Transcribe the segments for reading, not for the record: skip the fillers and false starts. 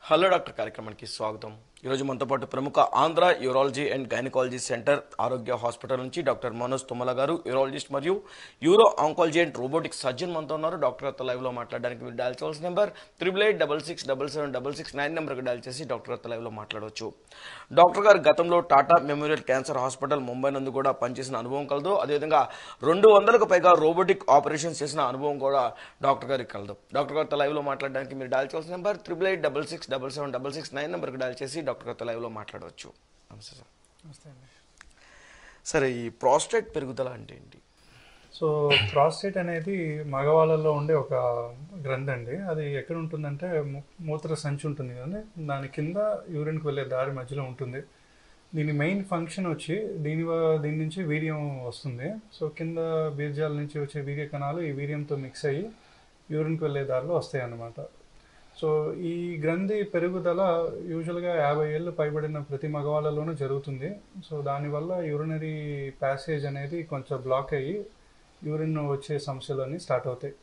Hello doctor కార్యక్రమానికి స్వాగతం. ఈరోజు మనతో పాటు ప్రముఖ Andhra urology and gynaecology centre Arogya hospital నుంచి డాక్టర్ మనోజ్ తుమ్మల గారు, యూరాలజిస్ట్ మరియు euro oncology and robotic surgeon మనతో ఉన్నారు. డాక్టర్ అత్త లైవ్లో మాట్లాడడానికి మీరు డయల్ చేయాల్సిన నెంబర్ 8886677766 నెంబర్కి డయల్ చేసి డాక్టర్ అత్త లైవ్లో మాట్లాడవచ్చు. డాక్టర్ గారు గతంలో Tata memorial cancer hospital Mumbai నందు కూడా పనిచేసిన అనుభవం కలదు. అదేవిధంగా 200కు పైగా రోబోటిక్ ఆపరేషన్స్ చేసిన అనుభవం కూడా డాక్టర్ గారికి కలదు. డాక్టర్ గారితో లైవ్లో మాట్లాడడానికి మీరు డయల్ చేయాల్సిన నెంబర్ 8886677766 నెంబర్కి డయల్ చేసి డాక్టర్ గారితో లైవ్లో మాట్లాడవచ్చు. నమస్తే సార్. నమస్తే అండి. సరే, ఈ ప్రాస్టేట్ పెరుగుదల అంటే ఏంటి? సో ప్రాస్టేట్ అనేది మగవాళ్ళలో ఉండే ఒక గ్రంథి అండి. అది ఎక్కడ ఉంటుందంటే మూత్ర సంచి ఉంటుంది కదండి, దాని కింద యూరిన్కి వెళ్ళే దారి మధ్యలో ఉంటుంది. దీని మెయిన్ ఫంక్షన్ వచ్చి దీని నుంచి వీర్యం వస్తుంది. సో కింద బీర్జాల నుంచి వచ్చే వీర్య కణాలు ఈ వీర్యంతో మిక్స్ అయ్యి యూరిన్కి వెళ్ళే దారిలో వస్తాయి అన్నమాట. సో ఈ గ్రంథి పెరుగుదల యూజువల్గా 50 ఏళ్ళు పైబడిన ప్రతి మగవాళ్ళలోనూ జరుగుతుంది. సో దానివల్ల యూరినరీ ప్యాసేజ్ అనేది కొంచెం బ్లాక్ అయ్యి యూరిన్ వచ్చే సమస్యలన్నీ స్టార్ట్ అవుతాయి.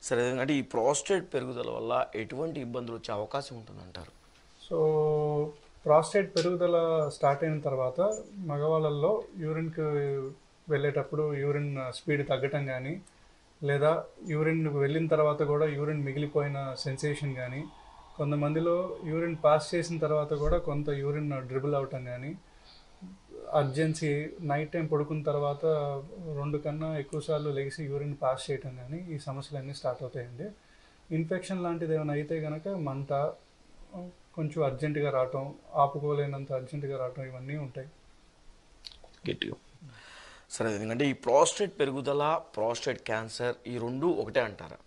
సరే, అంటే ఈ ప్రాస్టేట్ పెరుగుదల వల్ల ఎటువంటి ఇబ్బందులు వచ్చే అవకాశం ఉంటుందంటారు? సో ప్రాస్టేట్ పెరుగుదల స్టార్ట్ అయిన తర్వాత మగవాళ్ళల్లో యూరిన్కి వెళ్ళేటప్పుడు యూరిన్ స్పీడ్ తగ్గటం కానీ, లేదా యూరిన్ వెళ్ళిన తర్వాత కూడా యూరిన్ మిగిలిపోయిన సెన్సేషన్ కానీ, కొంతమందిలో యూరిన్ పాస్ చేసిన తర్వాత కూడా కొంత యూరిన్ డ్రిబుల్ అవటం కానీ, అర్జెన్సీ నైట్ టైం పడుకున్న తర్వాత 2 కన్నా ఎక్కువసార్లు లెగిసి యూరిన్ పాస్ చేయటం కానీ, ఈ సమస్యలన్నీ స్టార్ట్ అవుతాయండి. ఇన్ఫెక్షన్ లాంటిది ఏమైనా అయితే కనుక మంట, కొంచెం అర్జెంటుగా రావటం, ఆపుకోలేనంత అర్జెంటుగా రావటం, ఇవన్నీ ఉంటాయి. గట్టిగా. సరే, ఎందుకంటే ఈ ప్రాస్టేట్ పెరుగుదల, ప్రాస్టేట్ క్యాన్సర్ ఈ రెండు ఒకటే అంటారా?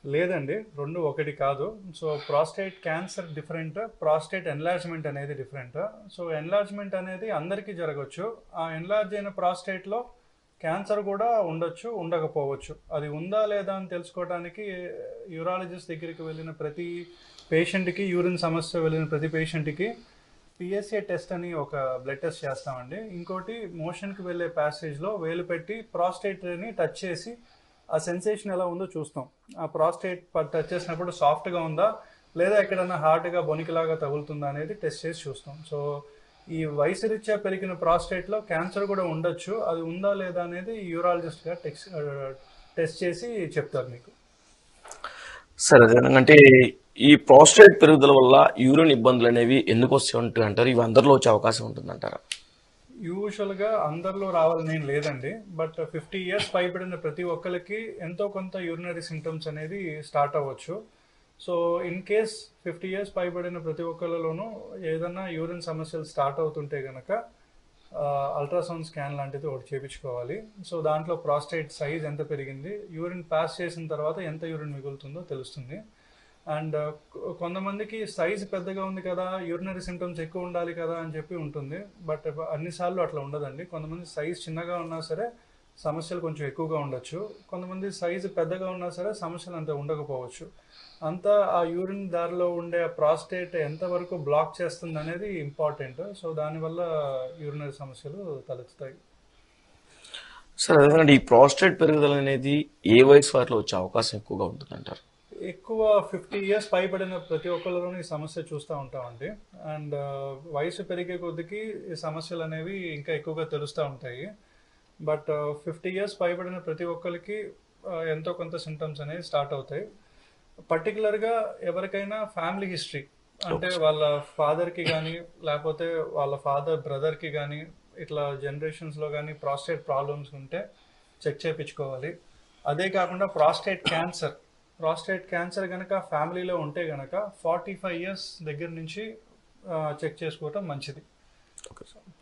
లేదండి, రెండు ఒకటి కాదు. So prostate cancer different, prostate enlargement అనేది డిఫరెంట్. సో ఎన్లార్జ్మెంట్ అనేది అందరికీ జరగచ్చు. ఆ ఎన్లార్జ్ అయిన ప్రాస్టేట్లో క్యాన్సర్ కూడా ఉండొచ్చు, ఉండకపోవచ్చు. అది ఉందా లేదా అని తెలుసుకోవడానికి యూరాలజిస్ట్ దగ్గరికి వెళ్ళిన ప్రతి పేషెంట్కి, యూరిన్ సమస్య వెళ్ళిన ప్రతి పేషెంట్కి పిఎస్ఏ టెస్ట్ అని ఒక బ్లడ్ టెస్ట్ చేస్తామండి. ఇంకోటి, మోషన్కి వెళ్ళే ప్యాసేజ్లో వేలు పెట్టి ప్రాస్టేట్ని టచ్ చేసి ఆ సెన్సేషన్ ఎలా ఉందో చూస్తాం. ఆ ప్రాస్టేట్ టచ్ చేసినప్పుడు సాఫ్ట్గా ఉందా, లేదా ఎక్కడన్నా హార్డ్గా బొనికిలాగా తగులుతుందా అనేది టెస్ట్ చేసి చూస్తాం. సో ఈ వయసు రీత్యా పెరిగిన ప్రాస్టేట్లో క్యాన్సర్ కూడా ఉండొచ్చు. అది ఉందా లేదా అనేది యూరాలజిస్ట్గా టెస్ట్ చేసి చెప్తారు మీకు. సరే, అంటే ఈ ప్రాస్టేట్ పెరుగుదల వల్ల యూరిన్ ఇబ్బందులు అనేవి ఎందుకు వస్తూ ఉంటాయి అంటారు? ఇవి అందరిలో వచ్చే అవకాశం ఉంటుందంటారా? యూజువల్గా అందరిలో రావాలని ఏం లేదండి, బట్ 50 ఇయర్స్ పైబడిన ప్రతి ఒక్కరికి ఎంతో కొంత యూరినరీ సిమ్టమ్స్ అనేది స్టార్ట్ అవ్వచ్చు. సో ఇన్ కేస్ 50 ఇయర్స్ పైబడిన ప్రతి ఒక్కరిలోనూ ఏదైనా యూరిన్ సమస్యలు స్టార్ట్ అవుతుంటే కనుక అల్ట్రాసౌండ్ స్కాన్ లాంటిది ఒకటి చేయించుకోవాలి. సో దాంట్లో ప్రాస్టేట్ సైజ్ ఎంత పెరిగింది, యూరిన్ పాస్ చేసిన తర్వాత ఎంత యూరిన్ మిగులుతుందో తెలుస్తుంది. అండ్ కొంతమందికి సైజ్ పెద్దగా ఉంది కదా, యూరినరీ సిమ్టమ్స్ ఎక్కువ ఉండాలి కదా అని చెప్పి ఉంటుంది. బట్ అన్నిసార్లు అట్లా ఉండదండి. కొంతమంది సైజ్ చిన్నగా ఉన్నా సరే సమస్యలు కొంచెం ఎక్కువగా ఉండొచ్చు. కొంతమంది సైజు పెద్దగా ఉన్నా సరే సమస్యలు అంత ఉండకపోవచ్చు. అంతా ఆ యూరిన్ దారిలో ఉండే ప్రాస్టేట్ ఎంతవరకు బ్లాక్ చేస్తుంది అనేది ఇంపార్టెంట్. సో దానివల్ల యూరినరీ సమస్యలు తలెత్తుతాయి. సరే, అదేనండి, ఈ ప్రాస్టేట్ పెరుగుదల అనేది ఏ వయసు వారిలో వచ్చే అవకాశం ఎక్కువగా ఉంటుందంటారు? ఎక్కువ 50 ఇయర్స్ పైబడిన ప్రతి ఒక్కరిలోనూ ఈ సమస్య చూస్తూ ఉంటామండి. అండ్ వయసు పెరిగే కొద్దికి ఈ సమస్యలు అనేవి ఇంకా ఎక్కువగా తెలుస్తూ ఉంటాయి. బట్ 50 ఇయర్స్ పైబడిన ప్రతి ఒక్కరికి ఎంతో కొంత సిమ్టమ్స్ అనేవి స్టార్ట్ అవుతాయి. పర్టికులర్గా ఎవరికైనా ఫ్యామిలీ హిస్టరీ, అంటే వాళ్ళ ఫాదర్కి కానీ, లేకపోతే వాళ్ళ ఫాదర్ బ్రదర్కి కానీ, ఇట్లా జనరేషన్స్లో కానీ ప్రాస్టేట్ ప్రాబ్లమ్స్ ఉంటే చెక్ చేయించుకోవాలి. అదే కాకుండా ప్రాస్టేట్ క్యాన్సర్ కనుక ఫ్యామిలీలో ఉంటే కనుక 45 ఇయర్స్ దగ్గర నుంచి చెక్ చేసుకోవటం మంచిది.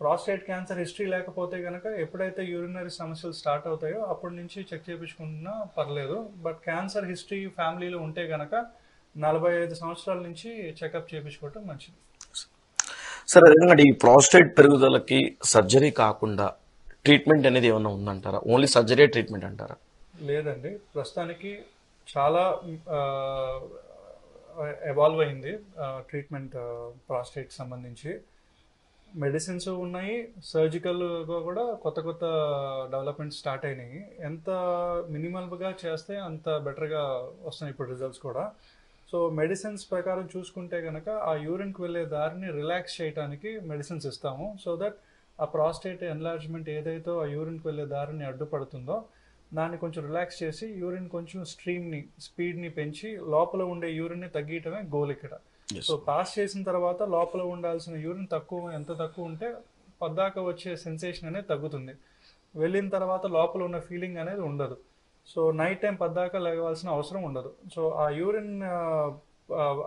ప్రాస్టేట్ క్యాన్సర్ హిస్టరీ లేకపోతే కనుక ఎప్పుడైతే యూరినరీ సమస్యలు స్టార్ట్ అవుతాయో అప్పటి నుంచి చెక్ చేయించుకున్నా పర్లేదు. బట్ క్యాన్సర్ హిస్టరీ ఫ్యామిలీలో ఉంటే కనుక 45 సంవత్సరాల నుంచి చెకప్ చేయించుకోవటం మంచిది. సరే, అదేనండి, ఈ ప్రాస్టేట్ పెరుగుదలకి సర్జరీ కాకుండా ట్రీట్మెంట్ అనేది ఏమైనా ఉందంటారా? ఓన్లీ సర్జరీ ట్రీట్మెంట్ అంటారా? లేదండి, ప్రస్తుతానికి చాలా ఎవాల్వ్ అయింది ట్రీట్మెంట్ ప్రాస్టేట్ సంబంధించి. మెడిసిన్స్ ఉన్నాయి, సర్జికల్గా కూడా కొత్త కొత్త డెవలప్మెంట్స్ స్టార్ట్ అయినాయి. ఎంత మినిమల్గా చేస్తే అంత బెటర్గా వస్తున్నాయి ఇప్పుడు రిజల్ట్స్ కూడా. సో మెడిసిన్స్ ప్రకారం చూసుకుంటే కనుక ఆ యూరిన్కి వెళ్ళే దారిని రిలాక్స్ చేయడానికి మెడిసిన్స్ ఇస్తాము. సో దట్ ఆ ప్రాస్టేట్ ఎన్లార్జ్మెంట్ ఏదైతే ఆ యూరిన్కి వెళ్ళే దారిని అడ్డుపడుతుందో దాన్ని కొంచెం రిలాక్స్ చేసి యూరిన్ కొంచెం స్పీడ్ని పెంచి లోపల ఉండే యూరిన్ని తగ్గించడమే గోల్ ఇక్కడ. సో పాస్ చేసిన తర్వాత లోపల ఉండాల్సిన యూరిన్ ఎంత తక్కువ ఉంటే పద్దాక వచ్చే సెన్సేషన్ అనేది తగ్గుతుంది. వెళ్ళిన తర్వాత లోపల ఉన్న ఫీలింగ్ అనేది ఉండదు. సో నైట్ టైం పద్దాక లేవాల్సిన అవసరం ఉండదు. సో ఆ యూరిన్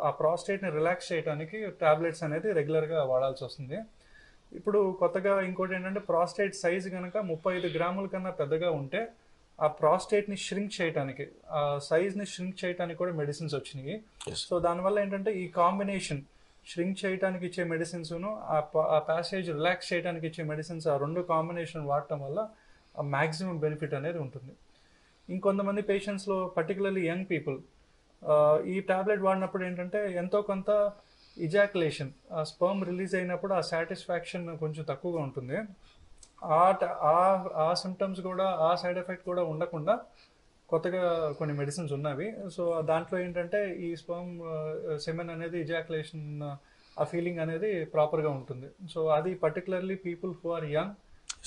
ఆ ప్రాస్టేట్ని రిలాక్స్ చేయడానికి టాబ్లెట్స్ అనేది రెగ్యులర్గా వాడాల్సి వస్తుంది. ఇప్పుడు కొత్తగా ఇంకోటి ఏంటంటే ప్రాస్టేట్ సైజ్ కనుక 35 గ్రాముల కన్నా పెద్దగా ఉంటే ఆ ప్రాస్టేట్ని షింక్ చేయడానికి ఆ సైజ్ని షింక్ చేయడానికి కూడా మెడిసిన్స్ వచ్చినాయి. సో దానివల్ల ఏంటంటే ఈ కాంబినేషన్ షింక్ చేయడానికి ఇచ్చే మెడిసిన్స్ను ఆ ప్యాసేజ్ రిలాక్స్ చేయడానికి ఇచ్చే మెడిసిన్స్ ఆ రెండు కాంబినేషన్ వాడటం వల్ల ఆ మ్యాక్సిమం బెనిఫిట్ అనేది ఉంటుంది. ఇంకొంతమంది పేషెంట్స్లో పర్టికులర్లీ యంగ్ పీపుల్ ఈ టాబ్లెట్ వాడినప్పుడు ఏంటంటే ఎంతో కొంత ఇజాకులేషన్ ఆ స్పర్మ్ రిలీజ్ అయినప్పుడు ఆ సాటిస్ఫాక్షన్ కొంచెం తక్కువగా ఉంటుంది. ఆ సిమ్టమ్స్ కూడా ఆ సైడ్ ఎఫెక్ట్ కూడా ఉండకుండా కొత్తగా కొన్ని మెడిసిన్స్ ఉన్నవి. సో దాంట్లో ఏంటంటే ఈ స్పర్మ్ సెమెన్ అనేది ఇజాకులేషన్ ఆ ఫీలింగ్ అనేది ప్రాపర్గా ఉంటుంది. సో అది particularly people who are young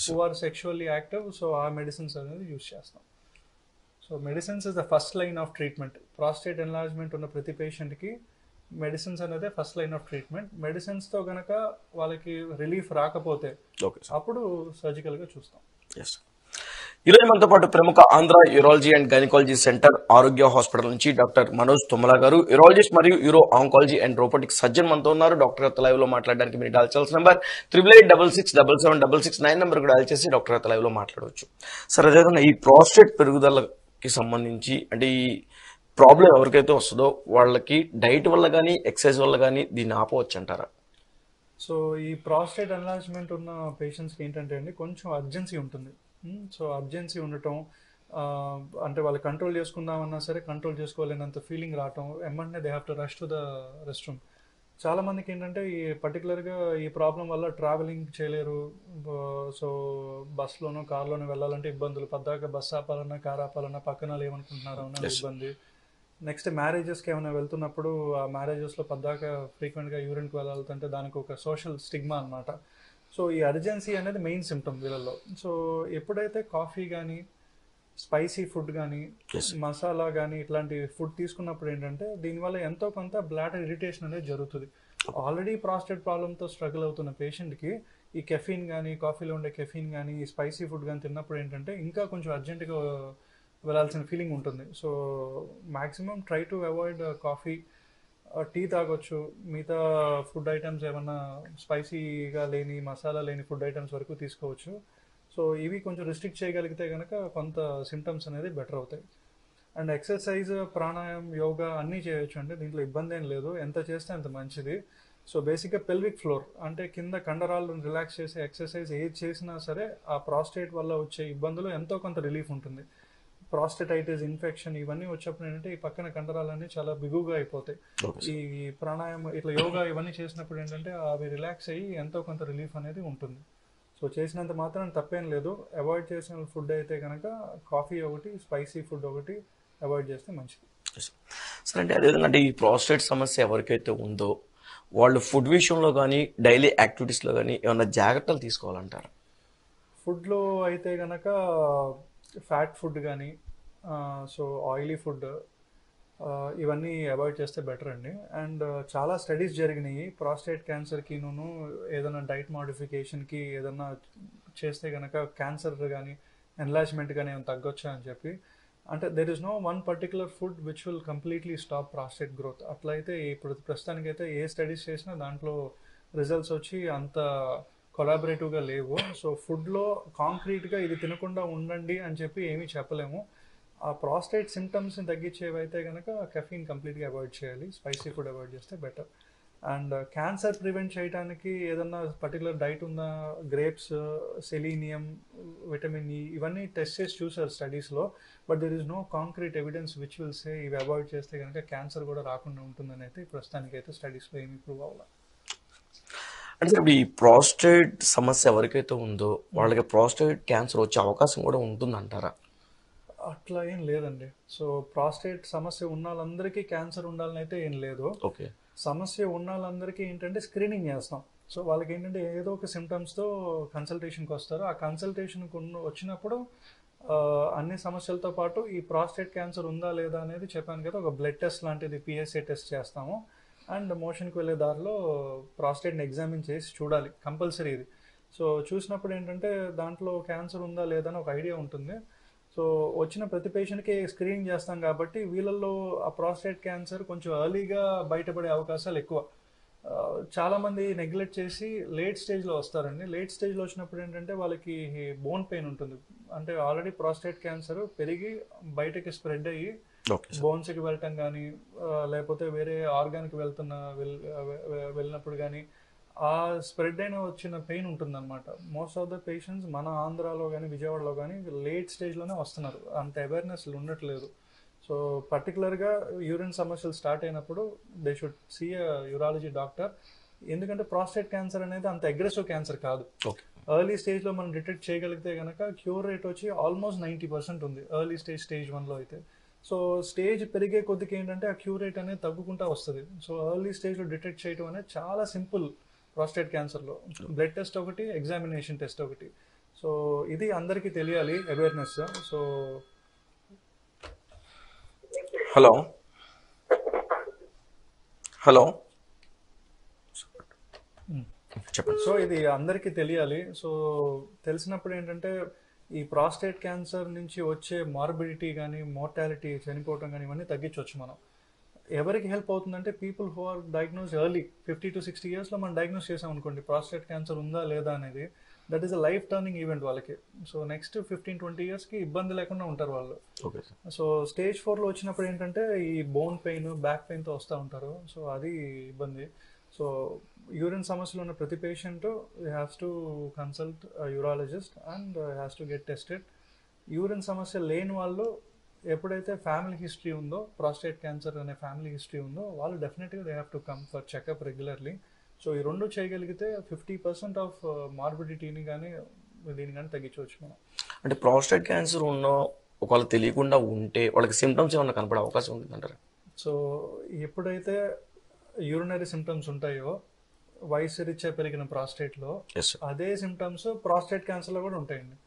who are sexually active, so ఆ మెడిసిన్స్ అనేది యూజ్ చేస్తాం. So medicines is the first line of treatment. Prostate enlargement ఉన్న ప్రతి పేషెంట్కి మెడిసిన్స్ అనేది ఫస్ట్ లైన్ ఆఫ్ ట్రీట్మెంట్. మెడిసిన్స్తో కనుక వాళ్ళకి రిలీఫ్ రాకపోతే అప్పుడు సర్జికల్గా చూస్తాం. ఈరోజు మనతో పాటు ప్రముఖ Andhra urology and gynaecology centre Arogya hospital నుంచి డాక్టర్ మనోజ్ తుమ్మల గారు, యూరాలజిస్ట్ మరియు euro oncology and robotic surgeon మనతో ఉన్నారు. డాక్టర్ గారితో లైవ్ లో మాట్లాడడానికి మీరు డయల్ చేయాల్సిన నంబర్ 8886677766 నంబర్ కూడా డయల్ చేసి డాక్టర్ గారితో లైవ్ లో మాట్లాడవచ్చు. సార్, అదేవిధంగా ఈ ప్రాస్టేట్ పెరుగుదలకి సంబంధించి అంటే ఈ ప్రాబ్లం ఎవరికైతే వస్తుందో వాళ్ళకి డైట్ వల్ల కానీ ఎక్సర్సైజ్ వల్ల కానీ దీన్ని ఆపవచ్చు అంటారా? సో ఈ ప్రాస్టేట్ ఎన్లార్జ్మెంట్ ఉన్న పేషెంట్స్కి ఏంటంటే అండి కొంచెం అర్జెన్సీ ఉంటుంది. సో అర్జెన్సీ ఉండటం అంటే వాళ్ళు కంట్రోల్ చేసుకుందామన్నా సరే కంట్రోల్ చేసుకోలేనంత ఫీలింగ్ రావటం, వెంటనే they have to rush to the rest room. చాలా మందికి ఏంటంటే ఈ పర్టికులర్గా ఈ ప్రాబ్లం వల్ల ట్రావెలింగ్ చేయలేరు. సో బస్లోనో కార్లోనో వెళ్ళాలంటే ఇబ్బందులు, పద్దాక బస్ ఆపాలన్నా కార్ ఆపాలన్నా పక్కన ఏమనుకుంటున్నారో అన్న ఇబ్బంది. నెక్స్ట్ మ్యారేజెస్కి ఏమైనా వెళ్తున్నప్పుడు ఆ మ్యారేజెస్లో పద్దాక ఫ్రీక్వెంట్గా యూరిన్కి వెళ్ళాలంటే దానికి ఒక సోషల్ స్టిగ్మా అనమాట. సో ఈ అర్జెన్సీ అనేది మెయిన్ సిమ్టమ్ వీళ్ళల్లో. సో ఎప్పుడైతే కాఫీ కానీ స్పైసీ ఫుడ్ కానీ మసాలా కానీ ఇట్లాంటి ఫుడ్ తీసుకున్నప్పుడు ఏంటంటే దీనివల్ల ఎంతో కొంత బ్లాడర్ ఇరిటేషన్ అనేది జరుగుతుంది. ఆల్రెడీ ప్రాస్టేట్ ప్రాబ్లంతో స్ట్రగుల్ అవుతున్న పేషెంట్కి ఈ కెఫీన్ కానీ కాఫీలో ఉండే కెఫీన్ కానీ ఈ స్పైసీ ఫుడ్ కానీ తిన్నప్పుడు ఏంటంటే ఇంకా కొంచెం అర్జెంటుగా వెళ్ళాల్సిన ఫీలింగ్ ఉంటుంది. So maximum try to avoid coffee, tea తాగొచ్చు. మిగతా ఫుడ్ ఐటమ్స్ ఏమన్నా స్పైసీగా లేని మసాలా లేని ఫుడ్ ఐటమ్స్ వరకు తీసుకోవచ్చు. సో ఇవి కొంచెం రిస్ట్రిక్ట్ చేయగలిగితే కనుక కొంత సిమ్టమ్స్ అనేది బెటర్ అవుతాయి. అండ్ ఎక్సర్సైజ్, ప్రాణాయామం, యోగా అన్నీ చేయొచ్చు అండి, దీంట్లో ఇబ్బంది ఏం లేదు, ఎంత చేస్తే అంత మంచిది. సో బేసిక్గా పెల్విక్ ఫ్లోర్ అంటే కింద కండరాలను రిలాక్స్ చేసే ఎక్సర్సైజ్ ఏది చేసినా సరే ఆ ప్రాస్టేట్ వల్ల వచ్చే ఇబ్బందులు ఎంతో కొంత రిలీఫ్ ఉంటుంది. ప్రాస్టేటైటిస్ ఇన్ఫెక్షన్ ఇవన్నీ వచ్చినప్పుడు ఏంటంటే ఈ పక్కన కండరాలన్నీ చాలా బిగుగా అయిపోతాయి. ఈ ప్రాణాయామం ఇట్లా యోగా ఇవన్నీ చేసినప్పుడు ఏంటంటే అవి రిలాక్స్ అయ్యి ఎంతో కొంత రిలీఫ్ అనేది ఉంటుంది. సో చేసినంత మాత్రం తప్పేం లేదు. అవాయిడ్ చేసిన ఫుడ్ అయితే కనుక కాఫీ ఒకటి, స్పైసీ ఫుడ్ ఒకటి అవాయిడ్ చేస్తే మంచిది. సరే అంటే అదేవిధంగా అంటే ఈ ప్రాస్టేట్ సమస్య ఎవరికైతే ఉందో వాళ్ళు ఫుడ్ విషయంలో కానీ డైలీ యాక్టివిటీస్లో కానీ ఏమైనా జాగ్రత్తలు తీసుకోవాలంటారు? ఫుడ్లో అయితే కనుక ఫ్యాట్ ఫుడ్ కానీ సో ఆయిలీ ఫుడ్ ఇవన్నీ అవాయిడ్ చేస్తే బెటర్ అండి. అండ్ చాలా స్టడీస్ జరిగినాయి ప్రాస్టేట్ క్యాన్సర్కిను ఏదైనా డైట్ మోడిఫికేషన్కి ఏదైనా చేస్తే కనుక క్యాన్సర్ కానీ ఎన్లార్జ్మెంట్ కానీ ఏమైనా తగ్గొచ్చా అని చెప్పి. అంటే there is no one particular food which will completely stop prostate growth. అట్లయితే ఇప్పుడు ప్రస్తుతానికైతే ఏ స్టడీస్ చేసినా దాంట్లో రిజల్ట్స్ వచ్చి అంత కొలాబరేటివ్గా లేవు. సో ఫుడ్లో కాంక్రీట్గా ఇది తినకుండా ఉండండి అని చెప్పి ఏమీ చెప్పలేము. ఆ ప్రాస్టేట్ సిమ్టమ్స్ని తగ్గించేవి అయితే కనుక కెఫీన్ కంప్లీట్గా అవాయిడ్ చేయాలి, స్పైసీ ఫుడ్ అవాయిడ్ చేస్తే బెటర్. అండ్ క్యాన్సర్ ప్రివెంట్ చేయడానికి ఏదన్నా పర్టికులర్ డైట్ ఉందా, గ్రేప్స్, సెలీనియం, విటమిన్ ఈ ఇవన్నీ టెస్ట్ చేసి చూసారు స్టడీస్లో. But there is no concrete evidence which will say ఇవి అవాయిడ్ చేస్తే కనుక క్యాన్సర్ కూడా రాకుండా ఉంటుందని అయితే ప్రస్తుతానికైతే స్టడీస్లో ఏమీ ప్రూవ్ అవ్వాలి. అంటే ఇప్పుడు ఈ ప్రాస్టేట్ సమస్య ఎవరికైతే ఉందో వాళ్ళకి ప్రాస్టేట్ క్యాన్సర్ వచ్చే అవకాశం కూడా ఉంటుందంటారా? అట్లా ఏం లేదండి. సో ప్రాస్టేట్ సమస్య ఉన్న వాళ్ళందరికీ క్యాన్సర్ ఉండాలని అయితే ఏం లేదు. ఓకే. సమస్య ఉన్న వాళ్ళందరికీ ఏంటంటే స్క్రీనింగ్ చేస్తాం. సో వాళ్ళకి ఏంటంటే ఏదో ఒక సిమ్టమ్స్తో కన్సల్టేషన్కి వస్తారు. ఆ కన్సల్టేషన్కి వచ్చినప్పుడు అన్ని సమస్యలతో పాటు ఈ ప్రాస్టేట్ క్యాన్సర్ ఉందా లేదా అనేది చెప్పాను కదా, ఒక బ్లడ్ టెస్ట్ లాంటిది పిఎస్ఏ టెస్ట్ చేస్తాము. అండ్ మోషన్కి వెళ్ళే దారిలో ప్రాస్టేట్ని ఎగ్జామిన్ చేసి చూడాలి, కంపల్సరీ ఇది. సో చూసినప్పుడు ఏంటంటే దాంట్లో క్యాన్సర్ ఉందా లేదా అని ఒక ఐడియా ఉంటుంది. సో వచ్చిన ప్రతి పేషెంట్కి స్క్రీనింగ్ చేస్తాం కాబట్టి వీళ్ళల్లో ఆ ప్రాస్టేట్ క్యాన్సర్ కొంచెం ఎర్లీగా బయటపడే అవకాశాలు ఎక్కువ. చాలా మంది నెగ్లెక్ట్ చేసి లేట్ స్టేజ్లో వస్తారండి. లేట్ స్టేజ్లో వచ్చినప్పుడు ఏంటంటే వాళ్ళకి బోన్ పెయిన్ ఉంటుంది. అంటే ఆల్రెడీ ప్రాస్టేట్ క్యాన్సర్ పెరిగి బయటకి స్ప్రెడ్ అయ్యి బోన్స్కి వెళ్ళటం కానీ లేకపోతే వేరే ఆర్గాన్కి వెళ్ళినప్పుడు కానీ ఆ స్ప్రెడ్ అయిన వచ్చిన పెయిన్ ఉంటుందన్నమాట. మోస్ట్ ఆఫ్ ద పేషెంట్స్ మన ఆంధ్రాలో కానీ విజయవాడలో కానీ లేట్ స్టేజ్లోనే వస్తున్నారు, అంత అవేర్నెస్ ఉండట్లేదు. సో పర్టికులర్గా యూరిన్ సమస్యలు స్టార్ట్ అయినప్పుడు they should see a urology doctor. ఎందుకంటే ప్రాస్టేట్ క్యాన్సర్ అనేది అంత అగ్రెసివ్ క్యాన్సర్ కాదు. ఎర్లీ స్టేజ్లో మనం డిటెక్ట్ చేయగలిగితే కనుక క్యూర్ రేట్ వచ్చి ఆల్మోస్ట్ 90% ఉంది ఎర్లీ స్టేజ్ 1లో అయితే. సో స్టేజ్ పెరిగే కొద్దికి ఏంటంటే ఆ క్యూర్ రేట్ అనేది తగ్గుకుంటా వస్తుంది. సో ఎర్లీ స్టేజ్లో డిటెక్ట్ చేయడం అనేది చాలా సింపుల్ ప్రాస్టేట్ క్యాన్సర్లో. బ్లడ్ టెస్ట్ ఒకటి, ఎగ్జామినేషన్ టెస్ట్ ఒకటి. సో ఇది అందరికీ తెలియాలి, అవేర్నెస్. సో హలో హలో చెప్పండి. సో ఇది అందరికీ తెలియాలి. సో తెలిసినప్పుడు ఏంటంటే ఈ ప్రాస్టేట్ క్యాన్సర్ నుంచి వచ్చే మార్బిడిటీ కానీ మోర్టాలిటీ, చనిపోవటం కానీ ఇవన్నీ తగ్గించవచ్చు మనం. ఎవరికి హెల్ప్ అవుతుందంటే people who are diagnosed early 50 to 60 ఇయర్స్లో మనం డయాగ్నోస్ చేసాం అనుకోండి ప్రాస్టేట్ క్యాన్సర్ ఉందా లేదా అనేది, that is a life turning event వాళ్ళకి. సో నెక్స్ట్ 15-20 ఇయర్స్కి ఇబ్బంది లేకుండా ఉంటారు వాళ్ళు. సో స్టేజ్ 4లో వచ్చినప్పుడు ఏంటంటే ఈ బోన్ పెయిన్, బ్యాక్ పెయిన్తో వస్తూ ఉంటారు. సో అది ఇబ్బంది. సో యూరిన్ సమస్యలు ఉన్న ప్రతి patient has to consult urologist and has to get tested. Urine సమస్య లేని వాళ్ళు ఎప్పుడైతే ఫ్యామిలీ హిస్టరీ ఉందో, ప్రాస్టేట్ క్యాన్సర్ అనే ఫ్యామిలీ హిస్టరీ ఉందో, వాళ్ళు డెఫినెట్గా they have to come for checkup regularly. So ఈ రెండు చేయగలిగితే 50% ఆఫ్ మార్బిడిటీని కానీ దీన్ని కానీ తగ్గించవచ్చు మనం. అంటే ప్రాస్టేట్ క్యాన్సర్ ఉన్న ఒకవేళ తెలియకుండా ఉంటే వాళ్ళకి సిమ్టమ్స్ ఏమైనా కనపడే అవకాశం ఉంది అంటారా? సో ఎప్పుడైతే యూరినరీ సిమ్టమ్స్ ఉంటాయో వయసు రీత్యా పెరిగిన ప్రాస్టేట్లో అదే సిమ్టమ్స్ ప్రాస్టేట్ క్యాన్సర్లో కూడా ఉంటాయండి.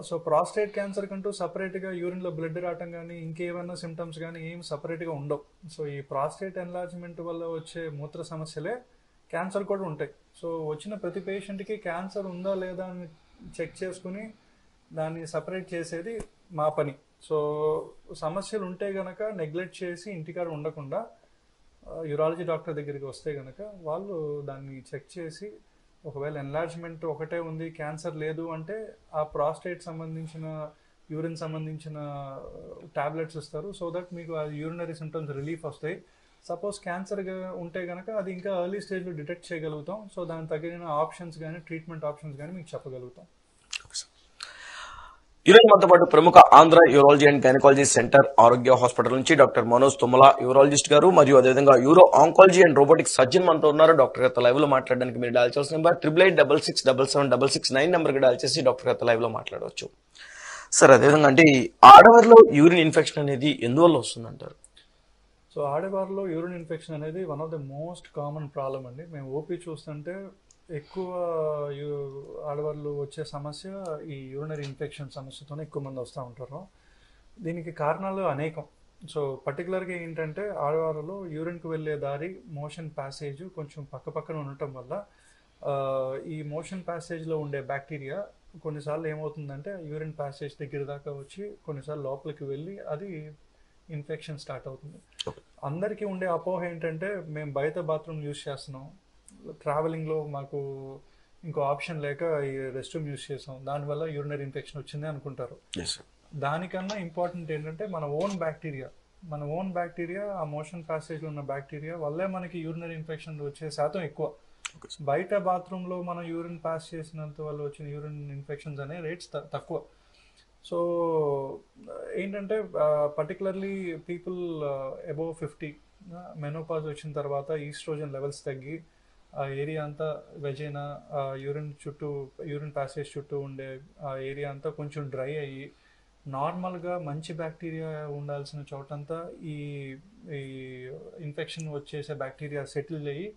సో ప్రాస్టేట్ క్యాన్సర్ కంటూ సపరేట్గా యూరిన్లో బ్లడ్ రావటం కానీ ఇంకేమైనా సిమ్టమ్స్ కానీ ఏం సపరేట్గా ఉండవు. సో ఈ ప్రాస్టేట్ ఎన్లార్జ్మెంట్ వల్ల వచ్చే మూత్ర సమస్యలే క్యాన్సర్ కూడా ఉంటాయి. సో వచ్చిన ప్రతి పేషెంట్కి క్యాన్సర్ ఉందా లేదా అని చెక్ చేసుకుని దాన్ని సపరేట్ చేసేది మా పని. సో సమస్యలు ఉంటే గనక నెగ్లెక్ట్ చేసి ఇంటికాడ ఉండకుండా యూరాలజీ డాక్టర్ దగ్గరికి వస్తే కనుక వాళ్ళు దాన్ని చెక్ చేసి ఒకవేళ ఎన్లార్జ్మెంట్ ఒకటే ఉంది, క్యాన్సర్ లేదు అంటే ఆ ప్రాస్టేట్ సంబంధించిన యూరిన్ సంబంధించిన టాబ్లెట్స్ ఇస్తారు. సో దట్ మీకు ఆ యూరినరీ సిమ్టమ్స్ రిలీఫ్ వస్తాయి. సపోజ్ క్యాన్సర్గా ఉంటే కనుక అది ఇంకా ఎర్లీ స్టేజ్లో డిటెక్ట్ చేయగలుగుతాం. సో దానికి తగిన ఆప్షన్స్ కానీ ట్రీట్మెంట్ ఆప్షన్స్ కానీ మీకు చెప్పగలుగుతాం. ఈరోజు మనతో పాటు ప్రముఖ Andhra urology and gynaecology centre Arogya hospital నుంచి డాక్టర్ మనోజ్ తుమ్మల యూరాలజిస్ట్ గారు మరియు అదేవిధంగా euro oncology and robotic surgeon మనతో ఉన్నారు. డాక్టర్ గారితో లైవ్ లో మాట్లాడడానికి మీరు డయల్ చేయాల్సిన నెంబర్ 8886677669 నెంబర్ కి డయల్ చేసి డాక్టర్ గారితో లైవ్ లో మాట్లాడవచ్చు. సార్ అదేవిధంగా అంటే ఆడవారిలో యూరిన్ ఇన్ఫెక్షన్ అనేది ఎందువల్ల వస్తుందంటారు? సో ఆడవారిలో యూరిన్ ఇన్ఫెక్షన్ అనేది one of the most common problem అండి. మేము ఓపీ చూస్తుంటే ఎక్కువ ఆడవాళ్ళు వచ్చే సమస్య ఈ యూరినరీ ఇన్ఫెక్షన్ సమస్యతోనే ఎక్కువ మంది వస్తూ ఉంటారు. దీనికి కారణాలు అనేకం. సో పర్టికులర్గా ఏంటంటే ఆడవాళ్ళలో యూరిన్కి వెళ్ళే దారి, మోషన్ ప్యాసేజ్ కొంచెం పక్కపక్కన ఉండటం వల్ల ఈ మోషన్ ప్యాసేజ్లో ఉండే బ్యాక్టీరియా కొన్నిసార్లు ఏమవుతుందంటే యూరిన్ ప్యాసేజ్ దగ్గర దాకా వచ్చి కొన్నిసార్లు లోపలికి వెళ్ళి అది ఇన్ఫెక్షన్ స్టార్ట్ అవుతుంది. అందరికీ ఉండే అపోహ ఏంటంటే మేము బయట బాత్రూమ్ యూజ్ చేస్తున్నాం, ట్రావెలింగ్లో మాకు ఇంకో ఆప్షన్ లేక ఈ రెస్ట్ రూమ్ యూజ్ చేసాం, దానివల్ల యూరినరీ ఇన్ఫెక్షన్ వచ్చింది అనుకుంటారు. దానికన్నా ఇంపార్టెంట్ ఏంటంటే మన ఓన్ బ్యాక్టీరియా ఆ మోషన్ ప్యాసేజ్లో ఉన్న బ్యాక్టీరియా వల్లే మనకి యూరినరీ ఇన్ఫెక్షన్ వచ్చే శాతం ఎక్కువ. బయట బాత్రూంలో మనం యూరిన్ పాస్ చేసినంత వల్ల వచ్చిన యూరిన్ ఇన్ఫెక్షన్స్ అనే రేట్స్ తక్కువ. సో ఏంటంటే పర్టికులర్లీ పీపుల్ అబోవ్ 50 మెనోపాజ్ వచ్చిన తర్వాత ఈస్ట్రోజన్ లెవెల్స్ తగ్గి ఆ ఏరియా అంతా వెజైనా యూరిన్ ప్యాసేజ్ చుట్టూ ఉండే ఆ ఏరియా అంతా కొంచెం డ్రై అయ్యి నార్మల్గా మంచి బ్యాక్టీరియా ఉండాల్సిన చోటంతా ఈ ఈ ఇన్ఫెక్షన్ వచ్చేసే బ్యాక్టీరియా సెటిల్ అయ్యి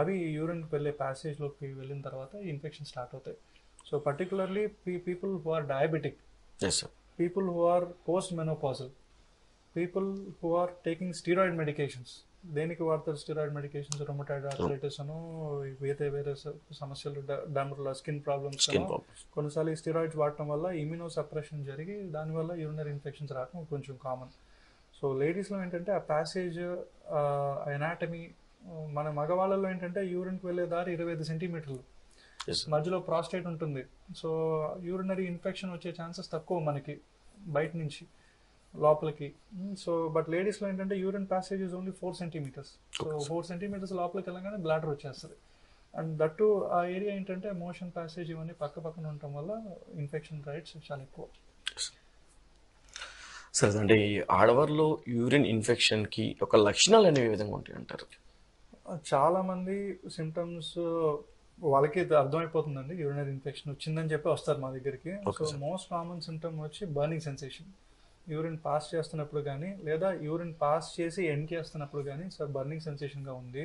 అవి యూరిన్కి వెళ్ళే ప్యాసేజ్లోకి వెళ్ళిన తర్వాత ఈ ఇన్ఫెక్షన్ స్టార్ట్ అవుతాయి. So particularly people who are diabetic, yes sir, people who are post menopausal, people who are taking steroid medications. దేనికి వాడతారు స్టీరాయిడ్ మెడికేషన్స్? రొమటాయిడ్ ఆర్థరైటిస్ అను వేరే వేరే సమస్యలు, డర్మటోలజీ స్కిన్ ప్రాబ్లమ్స్ కొన్నిసార్లు ఈ స్టీరాయిడ్స్ వాడటం వల్ల ఇమ్యూనో సప్రెషన్ జరిగి దానివల్ల యూరినరీ ఇన్ఫెక్షన్స్ రావడం కొంచెం కామన్. సో లేడీస్లో ఏంటంటే ఆ ప్యాసేజ్ ఎనాటమీ, మన మగవాళ్ళలో ఏంటంటే యూరిన్కి వెళ్ళే దారి 25 సెంటీమీటర్లు, మధ్యలో ప్రాస్టేట్ ఉంటుంది. సో యూరినరీ ఇన్ఫెక్షన్ వచ్చే ఛాన్సెస్ తక్కువ మనకి బయట నుంచి లోపలికి. సో బట్ లేడీస్లో ఏంటంటే urine passage is only 4 centimetres. So 4 centimetres లోపలికి వెళ్ళగానే బ్లాడర్ వచ్చేస్తుంది. అండ్ దట్టు ఆ ఏరియా ఏంటంటే మోషన్ ప్యాసేజ్ ఇవన్నీ పక్క పక్కన ఉండటం వల్ల ఇన్ఫెక్షన్ రేట్స్ చాలా ఎక్కువ. సరే, అంటే ఈ ఆడవారిలో యూరిన్ ఇన్ఫెక్షన్కి ఒక లక్షణాలు అనేవి ఏ విధంగా ఉంటాయి అంటారు? చాలా మంది సిమ్టమ్స్ వాళ్ళకి అర్థమైపోతుందండి యూరినరీ ఇన్ఫెక్షన్ వచ్చిందని చెప్పి వస్తారు మా దగ్గరికి. సో మోస్ట్ కామన్ సిమ్టమ్ వచ్చి బర్నింగ్ సెన్సేషన్. యూరిన్ పాస్ చేస్తున్నప్పుడు కానీ లేదా యూరిన్ పాస్ చేసి ఎండ్ చేస్తున్నప్పుడు కానీ సార్ బర్నింగ్ సెన్సేషన్గా ఉంది.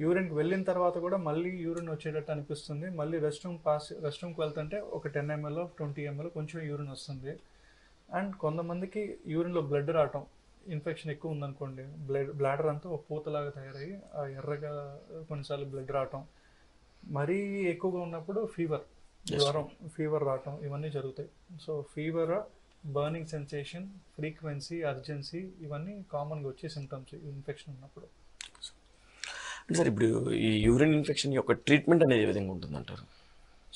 యూరిన్కి వెళ్ళిన తర్వాత కూడా మళ్ళీ యూరిన్ వచ్చేటట్టు అనిపిస్తుంది. మళ్ళీ రెస్ట్ రూమ్కి వెళ్తుంటే ఒక 10 ml 20 ml కొంచెం యూరిన్ వస్తుంది. అండ్ కొంతమందికి యూరిన్లో బ్లడ్ రావటం, ఇన్ఫెక్షన్ ఎక్కువ ఉందనుకోండి, బ్లాడర్ అంతా ఒక పూతలాగా తయారయ్యి ఎర్రగా కొన్నిసార్లు బ్లడ్ రావటం, మరీ ఎక్కువగా ఉన్నప్పుడు జ్వరం ఫీవర్ రావటం ఇవన్నీ జరుగుతాయి. So fever, burning sensation, frequency, urgency ఇవన్నీ కామన్గా వచ్చే సిమ్టమ్స్ ఇన్ఫెక్షన్ ఉన్నప్పుడు. సార్, ఇప్పుడు ఈ యూరిన్ ఇన్ఫెక్షన్ యొక్క ట్రీట్మెంట్ అనేది ఏ విధంగా ఉంటుంది అంటారు?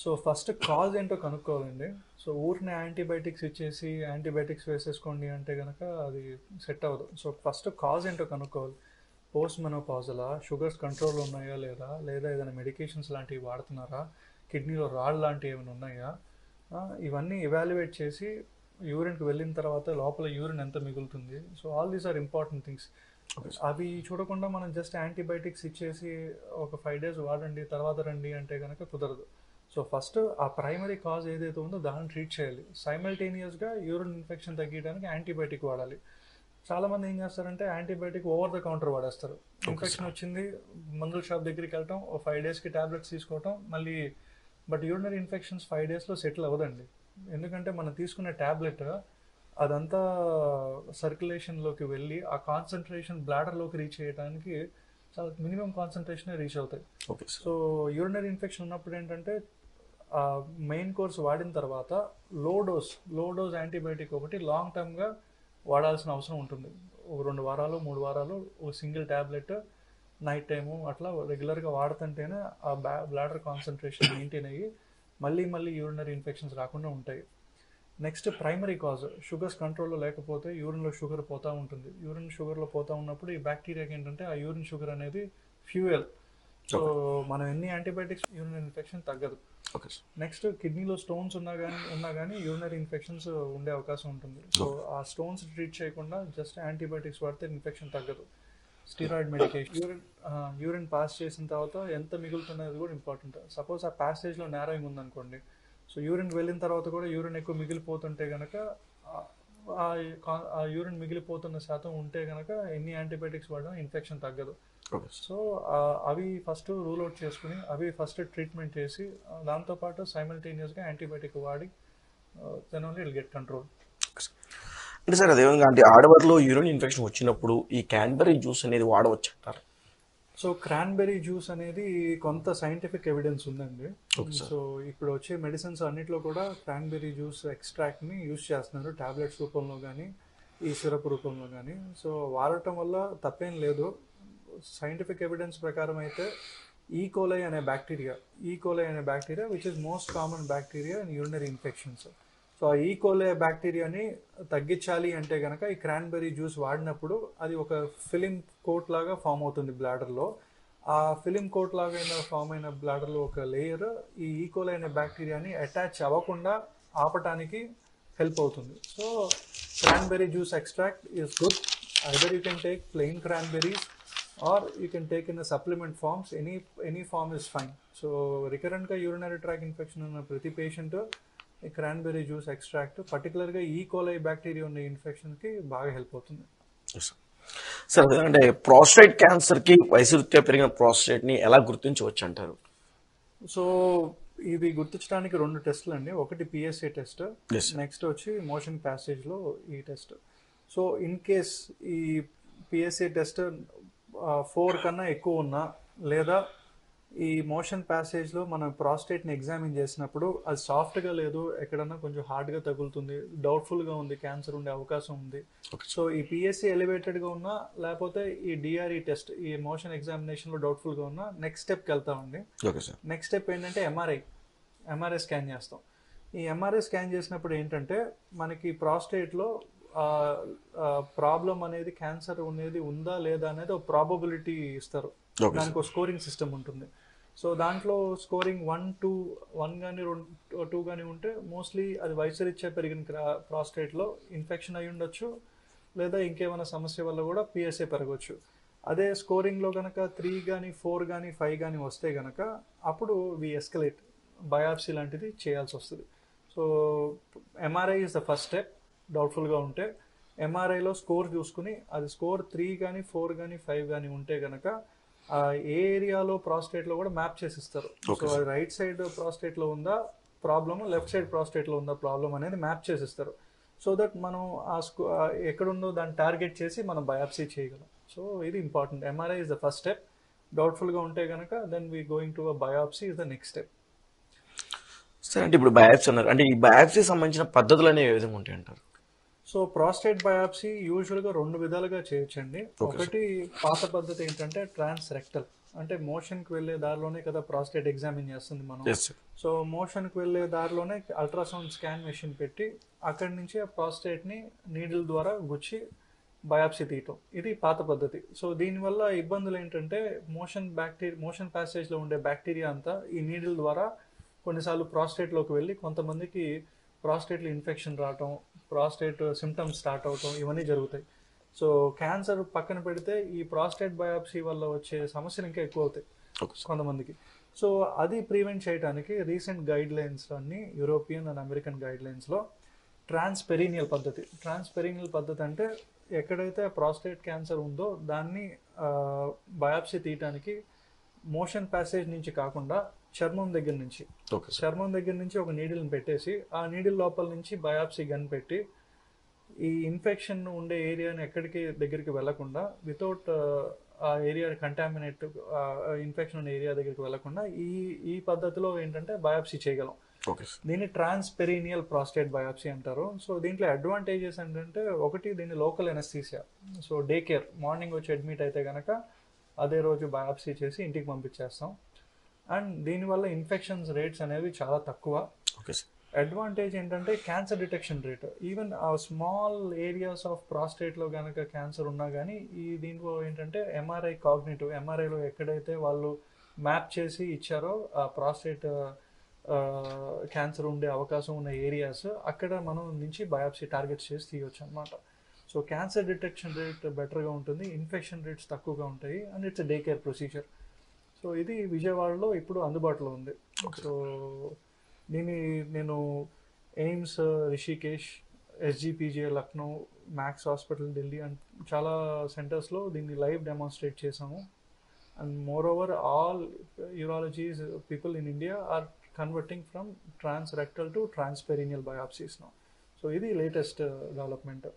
సో ఫస్ట్ కాజ్ ఏంటో కనుక్కోవాలండి. సో ఊరిని యాంటీబయాటిక్స్ ఇచ్చేసి యాంటీబయాటిక్స్ వేసేసుకోండి అంటే కనుక అది సెట్ అవ్వదు. సో ఫస్ట్ కాజ్ ఏంటో కనుక్కోవాలి. పోస్ట్ మెనోపాజలా, షుగర్స్ కంట్రోల్ ఉన్నాయా లేదా ఏదైనా మెడికేషన్స్ లాంటివి వాడుతున్నారా, కిడ్నీలో రాళ్ళు లాంటివి ఏమైనా ఉన్నాయా, ఇవన్నీ ఎవాల్యుయేట్ చేసి యూరిన్కి వెళ్ళిన తర్వాత లోపల యూరిన్ ఎంత మిగులుతుంది. So all these are important things. అవి చూడకుండా మనం జస్ట్ యాంటీబయాటిక్స్ ఇచ్చేసి ఒక 5 days వాడండి తర్వాత రండి అంటే కనుక కుదరదు. సో ఫస్ట్ ఆ ప్రైమరీ కాజ్ ఏదైతే ఉందో దాన్ని ట్రీట్ చేయాలి. సైమల్టేనియస్గా యూరిన్ ఇన్ఫెక్షన్ తగ్గించడానికి యాంటీబయాటిక్ వాడాలి. చాలామంది ఏం చేస్తారంటే యాంటీబయాటిక్ ఓవర్ ద కౌంటర్ వాడేస్తారు. ఇన్ఫెక్షన్ వచ్చింది, మందుల షాప్ దగ్గరికి వెళ్ళటం, 5 daysకి ట్యాబ్లెట్స్ తీసుకోవటం మళ్ళీ. బట్ యూరినరీ ఇన్ఫెక్షన్స్ 5 daysలో సెటిల్ అవ్వదండి. ఎందుకంటే మనం తీసుకునే ట్యాబ్లెట్ అదంతా సర్క్యులేషన్లోకి వెళ్ళి ఆ కాన్సన్ట్రేషన్ బ్లాడర్లోకి రీచ్ చేయడానికి చాలా మినిమం కాన్సన్ట్రేషన్ రీచ్ అవుతాయి. సో యూరినరీ ఇన్ఫెక్షన్ ఉన్నప్పుడు ఏంటంటే మెయిన్ కోర్స్ వాడిన తర్వాత లో డోస్ యాంటీబయాటిక్ ఒకటి లాంగ్ టర్మ్గా వాడాల్సిన అవసరం ఉంటుంది. ఒక 2 వారాలు 3 వారాలు ఒక సింగిల్ ట్యాబ్లెట్ నైట్ టైము అట్లా రెగ్యులర్గా వాడుతుంటేనే ఆ బ్లాడర్ కాన్సన్ట్రేషన్ మెయింటైన్ అయ్యి మళ్ళీ యూరినరీ ఇన్ఫెక్షన్స్ రాకుండా ఉంటాయి. నెక్స్ట్ ప్రైమరీ కాజ్ షుగర్స్ కంట్రోల్లో లేకపోతే యూరిన్లో షుగర్ పోతూ ఉంటుంది. యూరిన్ షుగర్లో పోతూ ఉన్నప్పుడు ఈ బ్యాక్టీరియాకి ఏంటంటే ఆ యూరిన్ షుగర్ అనేది ఫ్యూయల్. సో మనం ఎన్ని యాంటీబయాటిక్స్ యూరినరీ ఇన్ఫెక్షన్ తగ్గదు. నెక్స్ట్ కిడ్నీలో స్టోన్స్ ఉన్నా కానీ యూరినరీ ఇన్ఫెక్షన్స్ ఉండే అవకాశం ఉంటుంది. సో ఆ స్టోన్స్ ట్రీట్ చేయకుండా జస్ట్ యాంటీబయాటిక్స్ వాడితే ఇన్ఫెక్షన్ తగ్గదు. స్టీరాయిడ్ మెడికేషన్, యూరిన్ పాస్ చేసిన తర్వాత ఎంత మిగులుతున్నది కూడా ఇంపార్టెంట్. సపోజ్ ఆ ప్యాసేజ్లో నేరోయింగ్ ఉందనుకోండి, సో యూరిన్ వెళ్ళిన తర్వాత కూడా యూరిన్ ఎక్కువ మిగిలిపోతుంటే కనుక ఆ యూరిన్ మిగిలిపోతున్న శాతం ఉంటే కనుక ఎన్ని యాంటీబయాటిక్స్ వాడినా ఇన్ఫెక్షన్ తగ్గదు. సో అవి ఫస్ట్ రూల్ అవుట్ చేసుకుని అవి ఫస్ట్ ట్రీట్మెంట్ చేసి దాంతోపాటు సైమల్టేనియస్గా యాంటీబయాటిక్ వాడి then only it get control. అంటే సార్, అదేవిధంగా అంటే ఆడవారిలో యూరిన్ ఇన్ఫెక్షన్ వచ్చినప్పుడు ఈ క్యాన్బెర్రీ జ్యూస్ అనేది వాడవచ్చు అంటారు? సో క్రాన్బెర్రీ జ్యూస్ అనేది కొంత సైంటిఫిక్ ఎవిడెన్స్ ఉందండి. సో ఇప్పుడు వచ్చే మెడిసిన్స్ అన్నిట్లో కూడా క్రాన్బెర్రీ జ్యూస్ ఎక్స్ట్రాక్ట్ని యూజ్ చేస్తున్నారు, టాబ్లెట్స్ రూపంలో కానీ ఈ సిరప్ రూపంలో కానీ. సో వాడటం వల్ల తప్పేం లేదు. సైంటిఫిక్ ఎవిడెన్స్ ప్రకారం అయితే ఈకోలై అనే bacteria which is most common bacteria in urinary infections. So ఆ ఈకోలై బ్యాక్టీరియాని తగ్గించాలి అంటే కనుక ఈ క్రాన్బెర్రీ జ్యూస్ వాడినప్పుడు అది ఒక ఫిలిం కోట్ లాగా ఫామ్ అవుతుంది బ్లాడర్లో. ఆ ఫిలిం కోట్ లాగా ఫామ్ అయిన బ్లాడర్లో ఒక లేయర్ ఈ ఈకోలై అనే బ్యాక్టీరియాని అటాచ్ అవ్వకుండా ఆపటానికి హెల్ప్ అవుతుంది. So cranberry juice extract is good. Either you can take plain cranberries or you can take in the supplement forms. Any form is fine. So recurrent గా urinary tract infection ఉన్న ప్రతి patient ఈ cranberry juice extract పర్టికులర్గా ఈ కోలై bacteria ఉన్న ఇన్ఫెక్షన్కి బాగా help అవుతుంది. Sir అంటే ప్రాస్టేట్ క్యాన్సర్కి వయసురీత్యా పెరిగిన ప్రాస్టేట్ని ఎలా గుర్తించవచ్చు అంటారు? సో ఇది గుర్తించడానికి 2 టెస్టులు అండి. ఒకటి పిఎస్ఏ టెస్ట్, నెక్స్ట్ వచ్చి మోషన్ ప్యాసేజ్లో ఈ టెస్ట్. సో ఇన్ కేస్ ఈ పిఎస్ఏ టెస్ట్ 4 కన్నా ఎక్కువ ఉన్నా, లేదా ఈ మోషన్ ప్యాసేజ్లో మనం ప్రాస్టేట్ని ఎగ్జామిన్ చేసినప్పుడు అది సాఫ్ట్గా లేదు, ఎక్కడన్నా కొంచెం హార్డ్గా తగులుతుంది, డౌట్ఫుల్గా ఉంది, క్యాన్సర్ ఉండే అవకాశం ఉంది. సో ఈ పిఎస్సి ఎలివేటెడ్గా ఉన్నా, లేకపోతే ఈ డిఆర్ఈ టెస్ట్ ఈ మోషన్ ఎగ్జామినేషన్లో డౌట్ఫుల్గా ఉన్నా నెక్స్ట్ స్టెప్కి వెళ్తామండి. నెక్స్ట్ స్టెప్ ఏంటంటే ఎంఆర్ఐ స్కాన్ చేస్తాం. ఈ ఎంఆర్ఐ స్కాన్ చేసినప్పుడు ఏంటంటే మనకి ప్రాస్టేట్లో ప్రాబ్లం అనేది క్యాన్సర్ అనేది ఉందా లేదా అనేది ఒక ప్రాబబిలిటీ ఇస్తారు. దానికి ఒక స్కోరింగ్ సిస్టమ్ ఉంటుంది. సో దాంట్లో స్కోరింగ్ 1 కానీ 2 కానీ ఉంటే మోస్ట్లీ అది వయసురీత్యా పెరిగిన ప్రాస్టేట్లో ఇన్ఫెక్షన్ అయి ఉండొచ్చు, లేదా ఇంకేమైనా సమస్య వల్ల కూడా పిఎస్ఏ పెరగవచ్చు. అదే స్కోరింగ్లో కనుక 3 కానీ 4 కానీ 5 కానీ వస్తే కనుక అప్పుడు వి ఎస్కలేట్, బయాప్సీ లాంటిది చేయాల్సి వస్తుంది. So MRI is the first step. డౌట్ఫుల్గా ఉంటే ఎంఆర్ఐలో స్కోర్ చూసుకుని అది స్కోర్ 3 కానీ 4 కానీ 5 కానీ ఉంటే కనుక ఏ ఏరియాలో ప్రాస్టేట్లో కూడా మ్యాప్ చేసి ఇస్తారు. సో రైట్ సైడ్ ప్రాస్టేట్లో ఉందా ప్రాబ్లమ్, లెఫ్ట్ సైడ్ ప్రాస్టేట్లో ఉందా ప్రాబ్లం అనేది మ్యాప్ చేసి ఇస్తారు. సో దట్ మనం ఎక్కడుందో దాన్ని టార్గెట్ చేసి మనం బయాప్సీ చేయగలం. సో ఇది important. MRI is the first step. డౌట్ఫుల్గా ఉంటే కనుక then we going to biopsy is the next step. Sir అంటే ఇప్పుడు బయాప్సీ అన్నారు, అంటే ఈ బయాప్సీ సంబంధించిన పద్ధతులు అనేవి ఏ విధంగా ఉంటాయి అంటారు? సో ప్రాస్టేట్ బయాప్సీ యూజువల్గా 2 విధాలుగా చేయొచ్చండి. ఒకటి పాత పద్ధతి ఏంటంటే ట్రాన్స్ రెక్టల్, అంటే మోషన్కి వెళ్ళే దారిలోనే కదా ప్రాస్టేట్ ఎగ్జామిన్ చేస్తుంది మనం. సో మోషన్కి వెళ్ళే దారిలోనే అల్ట్రాసౌండ్ స్కాన్ మెషిన్ పెట్టి అక్కడి నుంచి ఆ ప్రాస్టేట్ని నీడిల్ ద్వారా గుచ్చి బయాప్సీ తీయటం, ఇది పాత పద్ధతి. సో దీనివల్ల ఇబ్బందులు ఏంటంటే మోషన్ ప్యాసేజ్లో ఉండే బ్యాక్టీరియా అంతా ఈ నీడిల్ ద్వారా కొన్నిసార్లు ప్రాస్టేట్లోకి వెళ్ళి కొంతమందికి ప్రాస్టేట్లో ఇన్ఫెక్షన్ రావటం, ప్రాస్టేట్ సిమ్టమ్స్ స్టార్ట్ అవటం, ఇవన్నీ జరుగుతాయి. సో క్యాన్సర్ పక్కన పెడితే ఈ ప్రాస్టేట్ బయాప్సీ వల్ల వచ్చే సమస్యలు ఇంకా ఎక్కువ అవుతాయి కొంతమందికి. సో అది ప్రివెంట్ చేయడానికి రీసెంట్ గైడ్ లైన్స్ అన్ని యూరోపియన్ అండ్ అమెరికన్ గైడ్ లైన్స్లో ట్రాన్స్పెరీనియల్ పద్ధతి అంటే ఎక్కడైతే ప్రాస్టేట్ క్యాన్సర్ ఉందో దాన్ని బయాప్సీ తీయటానికి మోషన్ ప్యాసేజ్ నుంచి కాకుండా చర్మం దగ్గర నుంచి ఒక నీడిల్ని పెట్టేసి ఆ నీడిల్ లోపల నుంచి బయాప్సీ గన్ పెట్టి ఈ ఇన్ఫెక్షన్ ఉండే ఏరియాని ఎక్కడికి దగ్గరికి వెళ్లకుండా, వితౌట్ ఆ ఏరియా కంటామినేట్ ఇన్ఫెక్షన్ ఉండే ఏరియా దగ్గరికి వెళ్లకుండా ఈ పద్ధతిలో ఏంటంటే బయాప్సీ చేయగలం. దీన్ని ట్రాన్స్పెరీనియల్ ప్రాస్టేట్ బయాప్సీ అంటారు. సో దీంట్లో అడ్వాంటేజెస్ ఏంటంటే ఒకటి, దీన్ని local anaesthesia. So day care, morning వచ్చి అడ్మిట్ అయితే కనుక అదే రోజు బయాప్సీ చేసి ఇంటికి పంపించేస్తాం. అండ్ దీనివల్ల ఇన్ఫెక్షన్స్ రేట్స్ అనేవి చాలా తక్కువ. అడ్వాంటేజ్ ఏంటంటే క్యాన్సర్ డిటెక్షన్ రేట్. ఈవెన్ ఆ స్మాల్ ఏరియాస్ ఆఫ్ ప్రాస్టేట్లో కనుక క్యాన్సర్ ఉన్నా కానీ దీంట్లో ఏంటంటే ఎంఆర్ఐలో ఎక్కడైతే వాళ్ళు మ్యాప్ చేసి ఇచ్చారో ఆ ప్రాస్టేట్ క్యాన్సర్ ఉండే అవకాశం ఉన్న ఏరియాస్, అక్కడ మనం నుంచి బయాప్సీ టార్గెట్ చేసి తీయవచ్చు అనమాట. సో క్యాన్సర్ డిటెక్షన్ రేట్ బెటర్గా ఉంటుంది, ఇన్ఫెక్షన్ రేట్స్ తక్కువగా ఉంటాయి, and it's day care procedure. So ఇది విజయవాడలో ఇప్పుడు అందుబాటులో ఉంది. సో దీన్ని నేను AIIMS, Rishikesh, SGPGI Lucknow, Max hospital Delhi and చాలా సెంటర్స్లో దీన్ని లైవ్ డెమాన్స్ట్రేట్ చేసాము. And moreover all urologies people in India are converting from transrectal to transperineal biopsies now. So ఇది లేటెస్ట్ డెవలప్మెంట్.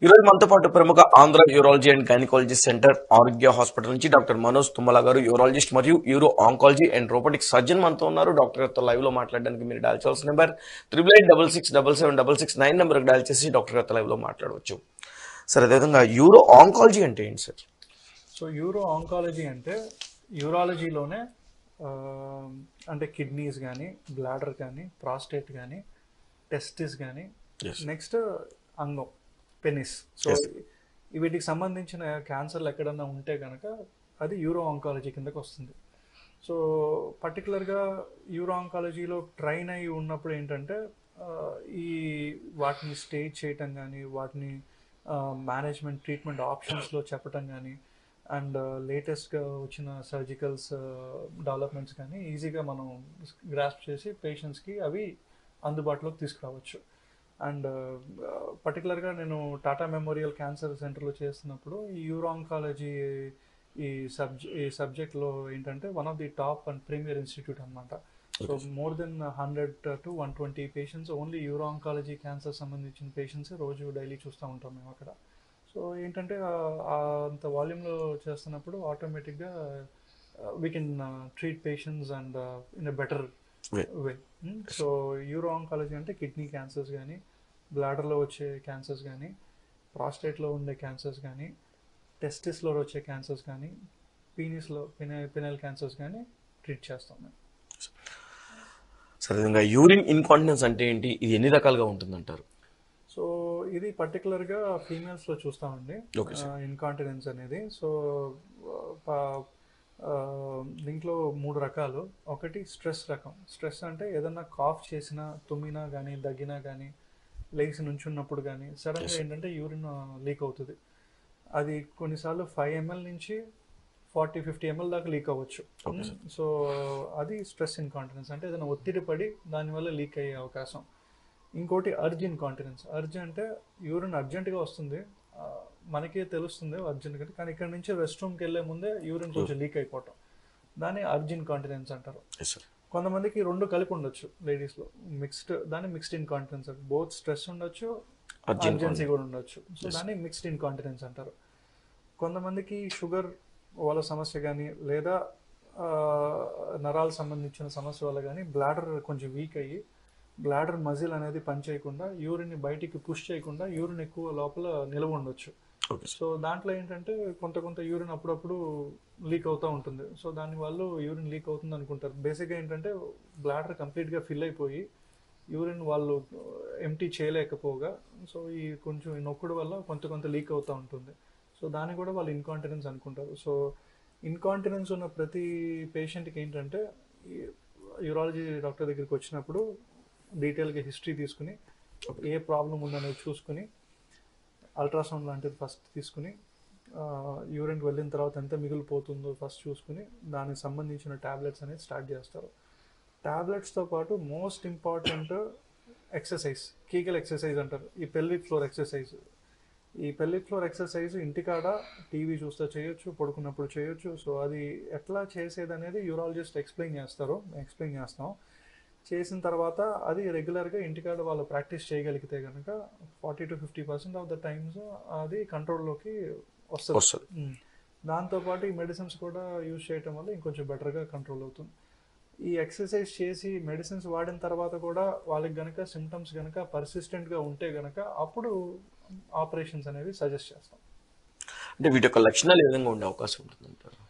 ఈరోజు మనతో పాటు ప్రముఖ Andhra urology and gynaecology centre Arogya hospital నుంచి డాక్టర్ మనోజ్ తుమ్మల గారు, యూరాలజిస్ట్ మరియు euro oncology and robotic surgeon మనతో ఉన్నారు. Doctor గారితో లైవ్ లో మాట్లాడడానికి మీరు డయల్ చేయాల్సిన నెంబర్ 8886677766 నెంబర్కి డయల్ చేసి డాక్టర్ గారితో లైవ్ లో మాట్లాడవచ్చు. సార్ అదేవిధంగా యూరో ఆంకాలజీ అంటే ఏంటి సార్? సో యూరో ఆంకాలజీ అంటే యూరాలజీలోనే అంటే కిడ్నీస్ కానీ, బ్లాడర్ కానీ, ప్రాస్టేట్ కానీ, టెస్టిస్ కానీ, నెక్స్ట్ అంగం, పెనిస్. సో వీటికి సంబంధించిన క్యాన్సర్లు ఎక్కడన్నా ఉంటే కనుక అది యూరో ఆంకాలజీ కిందకి వస్తుంది. సో పర్టికులర్గా యూరో ఆంకాలజీలో ట్రైన్ అయి ఉన్నప్పుడు ఏంటంటే ఈ వాటిని స్టేజ్ చేయటం కానీ, వాటిని మేనేజ్మెంట్ ట్రీట్మెంట్ ఆప్షన్స్లో చెప్పటం కానీ, అండ్ లేటెస్ట్గా వచ్చిన సర్జికల్స్ డెవలప్మెంట్స్ కానీ ఈజీగా మనం గ్రాస్ప్ చేసి పేషెంట్స్కి అవి అందుబాటులోకి తీసుకురావచ్చు. అండ్ పర్టికులర్గా నేను టాటా మెమోరియల్ క్యాన్సర్ సెంటర్లో చేస్తున్నప్పుడు ఈ యూరాంకాలజీ ఈ సబ్జెక్ట్లో ఏంటంటే one of the top and premier institute అనమాట. So more than 100 to 120 patients only urooncology cancer సంబంధించిన పేషెంట్స్ రోజు డైలీ చూస్తూ ఉంటాం మేము అక్కడ. సో ఏంటంటే అంత వాల్యూమ్లో చేస్తున్నప్పుడు ఆటోమేటిక్గా we can treat patients and in a better way. So urooncology అంటే కిడ్నీ క్యాన్సర్స్ కానీ, బ్లాడర్లో వచ్చే క్యాన్సర్స్ కానీ, ప్రాస్టేట్లో ఉండే క్యాన్సర్స్ కానీ, టెస్టిస్లో వచ్చే క్యాన్సర్స్ కానీ, పీనిస్లో పినల్ క్యాన్సర్స్ కానీ ట్రీట్ చేస్తాం మేము. సరే, యూరిన్ ఇన్కాంటినెన్స్ అంటే ఏంటి, ఇది ఎన్ని రకాలుగా ఉంటుందంటారు? సో ఇది పర్టికులర్గా ఫీమేల్స్లో చూస్తామండి ఇన్కాంటినెన్స్ అనేది. సో దీంట్లో 3 రకాలు. ఒకటి స్ట్రెస్ రకం. స్ట్రెస్ అంటే ఏదన్నా కాఫ్ చేసినా, తుమ్మినా కానీ, దగ్గినా కానీ, లేచి నుంచున్నప్పుడు కానీ సడన్గా ఏంటంటే యూరిన్ లీక్ అవుతుంది. అది కొన్నిసార్లు 5 ml నుంచి 40-50 ml దాకా లీక్ అవ్వచ్చు. సో అది స్ట్రెస్ ఇన్కాంటినెన్స్, అంటే ఏదైనా ఒత్తిడి పడి దానివల్ల లీక్ అయ్యే అవకాశం. ఇంకోటి అర్జ్ ఇన్కాంటినెన్స్. అర్జ్ అంటే యూరిన్ అర్జెంటుగా వస్తుంది, మనకే తెలుస్తుంది అర్జెంట్గా, కానీ ఇక్కడ నుంచి రెస్ట్ రూమ్కి వెళ్ళే ముందే యూరిన్ కొంచెం లీక్ అయిపోవటం, దాన్ని అర్జ్ ఇన్కాంటినెన్స్ అంటారు. కొంతమందికి 2 కలిపి ఉండొచ్చు లేడీస్లో, దాన్ని మిక్స్డ్ ఇన్కాంటినెన్స్ అంటారు. బోత్ స్ట్రెస్ ఉండొచ్చు, అర్జెన్సీ కూడా ఉండొచ్చు. సో దాన్ని మిక్స్డ్ ఇన్కాంటినెన్స్ అంటారు. కొంతమందికి షుగర్ వాళ్ళ సమస్య కానీ, లేదా నరాలకు సంబంధించిన సమస్య వల్ల కానీ బ్లాడర్ కొంచెం వీక్ అయ్యి బ్లాడర్ మజిల్ అనేది పనిచేయకుండా యూరిన్ బయటికి పుష్ చేయకుండా యూరిన్ ఎక్కువ లోపల నిల్వ ఉండొచ్చు. సో దాంట్లో ఏంటంటే కొంత యూరిన్ అప్పుడప్పుడు లీక్ అవుతూ ఉంటుంది. సో దాని వాళ్ళు యూరిన్ లీక్ అవుతుంది అనుకుంటారు. బేసిక్గా ఏంటంటే బ్లాడర్ కంప్లీట్గా ఫిల్ అయిపోయి యూరిన్ వాళ్ళు ఎంటీ చేయలేకపోగా, సో ఈ కొంచెం ఈ నొక్కుడు వల్ల కొంత లీక్ అవుతూ ఉంటుంది. సో దాన్ని కూడా వాళ్ళు ఇన్కాంటినెన్స్ అనుకుంటారు. సో ఇన్కాంటినెన్స్ ఉన్న ప్రతి పేషెంట్కి ఏంటంటే యూరాలజీ డాక్టర్ దగ్గరికి వచ్చినప్పుడు డీటెయిల్గా హిస్టరీ తీసుకుని, ఏ ప్రాబ్లం ఉందనేది చూసుకుని, అల్ట్రాసౌండ్ లాంటిది ఫస్ట్ తీసుకుని, యూరిన్కి వెళ్ళిన తర్వాత ఎంత మిగిలిపోతుందో ఫస్ట్ చూసుకుని దానికి సంబంధించిన ట్యాబ్లెట్స్ అనేది స్టార్ట్ చేస్తారు. ట్యాబ్లెట్స్తో పాటు most important exercise, Kegel exercise అంటారు, ఈ పెల్విక్ ఫ్లోర్ ఎక్సర్సైజ్. ఈ పెల్విక్ ఫ్లోర్ ఎక్సర్సైజ్ ఇంటికాడ టీవీ చూస్తూ చేయొచ్చు, పడుకున్నప్పుడు చేయొచ్చు. సో అది ఎట్లా చేసేది అనేది యూరాలజిస్ట్ ఎక్స్ప్లెయిన్ చేస్తాం. చేసిన తర్వాత అది రెగ్యులర్గా ఇంటికాడ వాళ్ళు ప్రాక్టీస్ చేయగలిగితే కనుక 40-50% ఆఫ్ ద టైమ్స్ అది కంట్రోల్లోకి వస్తుంది. దాంతోపాటు ఈ మెడిసిన్స్ కూడా యూజ్ చేయటం వల్ల ఇంకొంచెం బెటర్గా కంట్రోల్ అవుతుంది. ఈ ఎక్సర్సైజ్ చేసి మెడిసిన్స్ వాడిన తర్వాత కూడా వాళ్ళకి గనక సిమ్టమ్స్ గనక పర్సిస్టెంట్గా ఉంటే గనక అప్పుడు ఆపరేషన్స్ అనేవి సజెస్ట్ చేస్తాం. అంటే వీటి యొక్క లక్షణాలు ఏ విధంగా ఉండే అవకాశం ఉంటుందంటారు?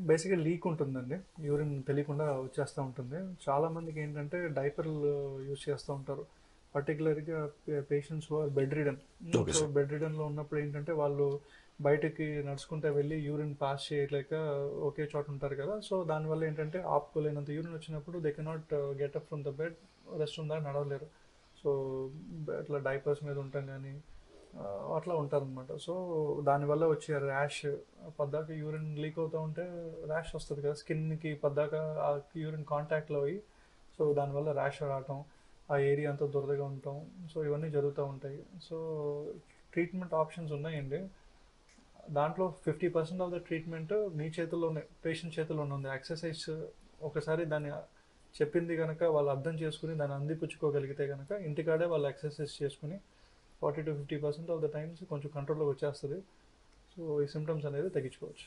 బేసిక్గా లీక్ ఉంటుందండి, యూరిన్ తెలియకుండా వచ్చేస్తూ ఉంటుంది. చాలామందికి ఏంటంటే డైపర్లు యూజ్ చేస్తూ ఉంటారు, పర్టికులర్గా patients are bedridden. So bed రిడన్లో ఉన్నప్పుడు ఏంటంటే వాళ్ళు బయటకి నడుచుకుంటూ వెళ్ళి యూరిన్ పాస్ చేయలేక ఒకే చోట ఉంటారు కదా. సో దానివల్ల ఏంటంటే ఆపుకోలేనంత యూరిన్ వచ్చినప్పుడు they cannot get up from the bed, rest room దాకా నడవలేరు. సో అట్లా డైపర్స్ మీద ఉంటాం కానీ అట్లా ఉంటారనమాట. సో దానివల్ల వచ్చే ర్యాష్, పద్దాక యూరిన్ లీక్ అవుతూ ఉంటే ర్యాష్ వస్తుంది కదా, స్కిన్కి పద్దాక ఆ యూరిన్ కాంటాక్ట్లో అయ్యి సో దానివల్ల ర్యాష్ రావటం, ఆ ఏరియా అంతా దురదగా ఉండటం, సో ఇవన్నీ జరుగుతూ ఉంటాయి. సో ట్రీట్మెంట్ ఆప్షన్స్ ఉన్నాయండి. దాంట్లో 50% ఆఫ్ ద ట్రీట్మెంట్ మీ చేతుల్లోనే, పేషెంట్ చేతుల్లోనే ఉంది. ఎక్సర్సైజ్ ఒకసారి దాన్ని చెప్పింది కనుక వాళ్ళు అర్థం చేసుకుని దాన్ని అందిపుచ్చుకోగలిగితే కనుక ఇంటికాడే వాళ్ళు ఎక్సర్సైజ్ చేసుకుని 40-50% ఆఫ్ ద టైమ్స్ కొంచెం కంట్రోల్లోకి వచ్చేస్తుంది. సో ఈ సిమ్టమ్స్ అనేది తగ్గించుకోవచ్చు.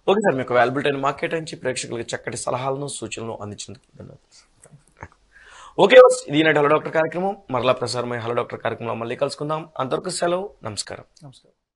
ఓకే సార్, మీకు వాల్యుబుల్ టైం మాకు కేటాయించి ప్రేక్షకులకి చక్కటి సలహాలను సూచనలు అందించినందుకు ధన్యవాదాలు. ఓకే, ఇది ఈనాటి హలో డాక్టర్ కార్యక్రమం. మరలా ప్రసారమై హలో డాక్టర్ కార్యక్రమంలో మళ్ళీ కలుసుకుందాం. అంతవరకు సెలవు, నమస్కారం.